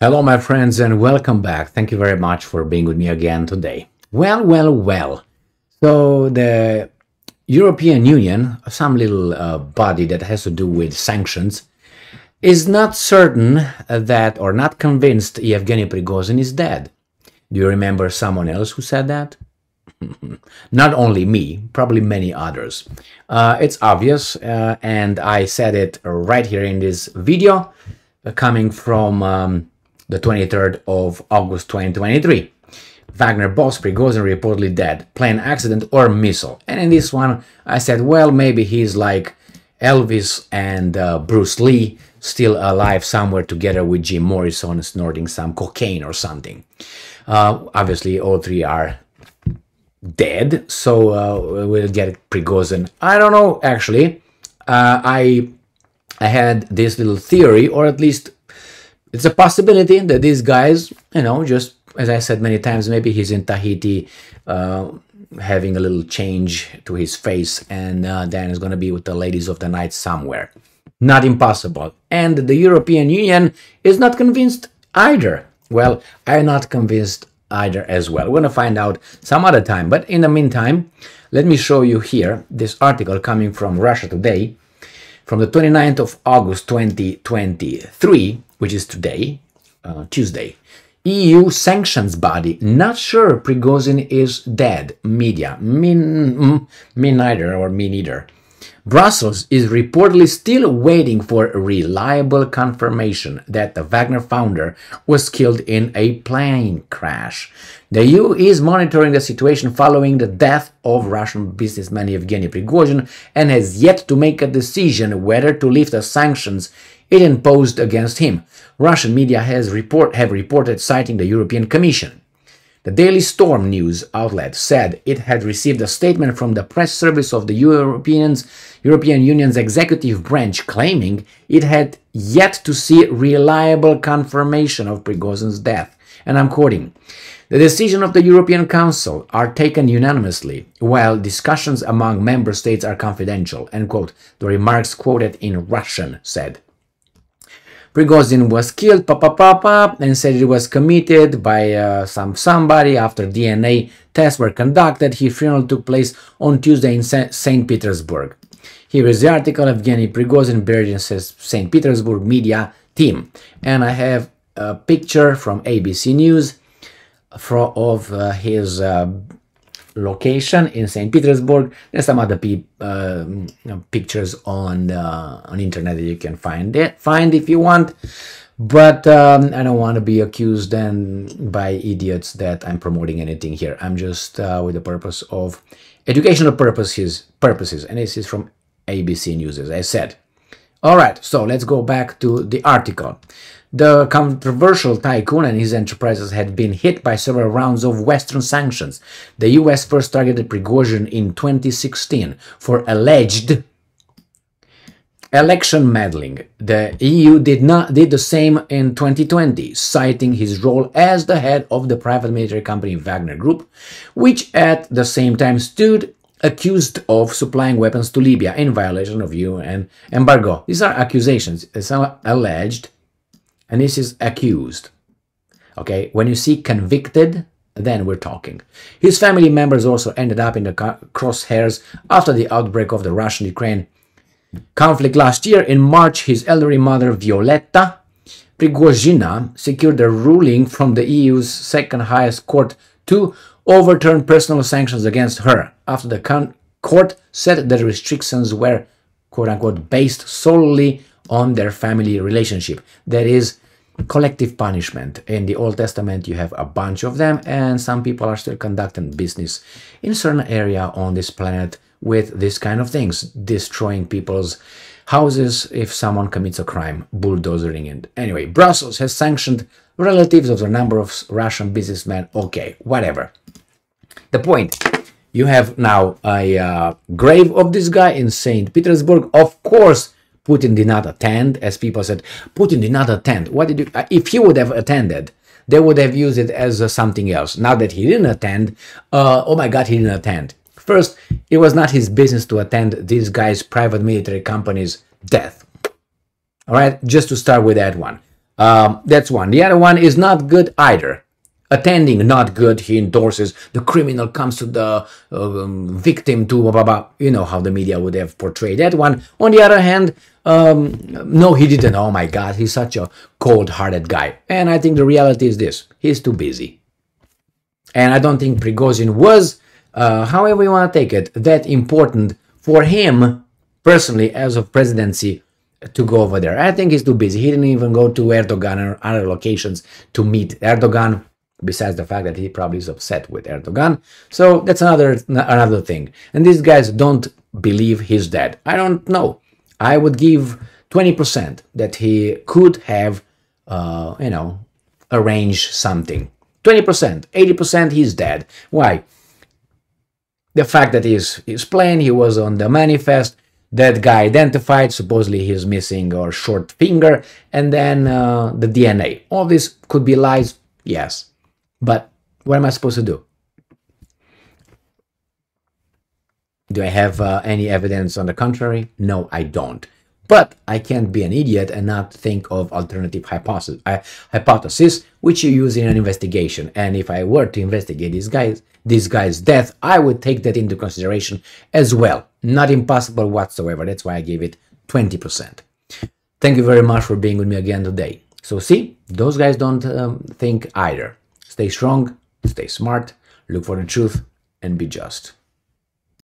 Hello, my friends, and welcome back. Thank you very much for being with me again today. Well. So the European Union, some little body that has to do with sanctions, is not certain that or not convinced Yevgeny Prigozhin is dead. Do you remember someone else who said that? Not only me, probably many others. It's obvious, and I said it right here in this video, coming from the 23rd of August 2023. Wagner boss Prigozhin reportedly dead, plane accident or missile. And in this one, I said, well, maybe he's like Elvis and Bruce Lee, still alive somewhere together with Jim Morrison, snorting some cocaine or something. Obviously, all three are dead, so we'll get Prigozhin. I don't know, actually. I had this little theory, or at least it's a possibility that these guys, just as I said many times, maybe he's in Tahiti having a little change to his face, and then is going to be with the ladies of the night somewhere. Not impossible. And the European Union is not convinced either. Well, I'm not convinced either as well. We're going to find out some other time. But in the meantime, let me show you here this article coming from Russia Today from the 29th of August 2023, which is today, Tuesday. EU sanctions body not sure Prigozhin is dead. Media. Me neither. Brussels is reportedly still waiting for reliable confirmation that the Wagner founder was killed in a plane crash. The EU is monitoring the situation following the death of Russian businessman Yevgeny Prigozhin and has yet to make a decision whether to lift the sanctions it imposed against him. Russian media have reported, citing the European Commission. The Daily Storm news outlet said it had received a statement from the press service of the European Union's executive branch claiming it had yet to see reliable confirmation of Prigozhin's death. And I'm quoting, "The decision of the European Council are taken unanimously, while discussions among member states are confidential," end quote. The remarks quoted in Russian said. Prigozhin was killed, and said it was committed by somebody after DNA tests were conducted. His funeral took place on Tuesday in St. Petersburg. Here is the article of Yevgeny Prigozhin buried in St. Petersburg media team. And I have a picture from ABC News of his location in St. Petersburg. There's some other pictures on internet that you can find if you want, but I don't want to be accused then by idiots that I'm promoting anything here. I'm just with the purpose of educational purposes, and this is from ABC News, as I said. All right, so let's go back to the article. The controversial tycoon and his enterprises had been hit by several rounds of Western sanctions. The US first targeted Prigozhin in 2016 for alleged election meddling. The EU did the same in 2020, citing his role as the head of the private military company Wagner Group, which at the same time stood accused of supplying weapons to Libya in violation of UN embargo. These are accusations. It's alleged. And this is accused. Okay, when you see convicted, then we're talking. His family members also ended up in the crosshairs after the outbreak of the Russian-Ukraine conflict last year. In March, his elderly mother, Violetta Prigozhina, secured a ruling from the EU's second highest court to overturn personal sanctions against her, after the court said that the restrictions were, quote-unquote, based solely on their family relationship. That is collective punishment. In the Old Testament, you have a bunch of them, and some people are still conducting business in a certain area on this planet with this kind of things, destroying people's houses if someone commits a crime, bulldozering it. Anyway, Brussels has sanctioned relatives of a number of Russian businessmen. Okay, whatever. The point, you have now a grave of this guy in St. Petersburg. Of course, Putin did not attend, as people said. Putin did not attend. What did you? If he would have attended, they would have used it as something else. Now that he didn't attend, oh my God, he didn't attend. First, it was not his business to attend this guy's private military company's death. All right, just to start with that one. That's one. The other one is not good either. Attending, not good. He endorses the criminal comes to the victim to blah, blah, blah. You know how the media would have portrayed that one. On the other hand, no, he didn't. Oh my God, he's such a cold-hearted guy. And I think the reality is this: he's too busy. And I don't think Prigozhin was, however you want to take it, that important for him personally as of presidency to go over there. I think he's too busy. He didn't even go to Erdogan or other locations to meet Erdogan, besides the fact that he probably is upset with Erdogan. So that's another thing. And these guys don't believe he's dead. I don't know. I would give 20% that he could have, arranged something. 20%, 80% he's dead. Why? The fact that he's plain, he was on the manifest, that guy identified, supposedly he's missing a short finger, and then the DNA. All this could be lies, yes. But what am I supposed to do? Do I have any evidence on the contrary? No, I don't. But I can't be an idiot and not think of alternative hypothesis, which you use in an investigation. And if I were to investigate this guy's death, I would take that into consideration as well. Not impossible whatsoever. That's why I gave it 20%. Thank you very much for being with me again today. So see, those guys don't think either. Stay strong, stay smart, look for the truth, and be just.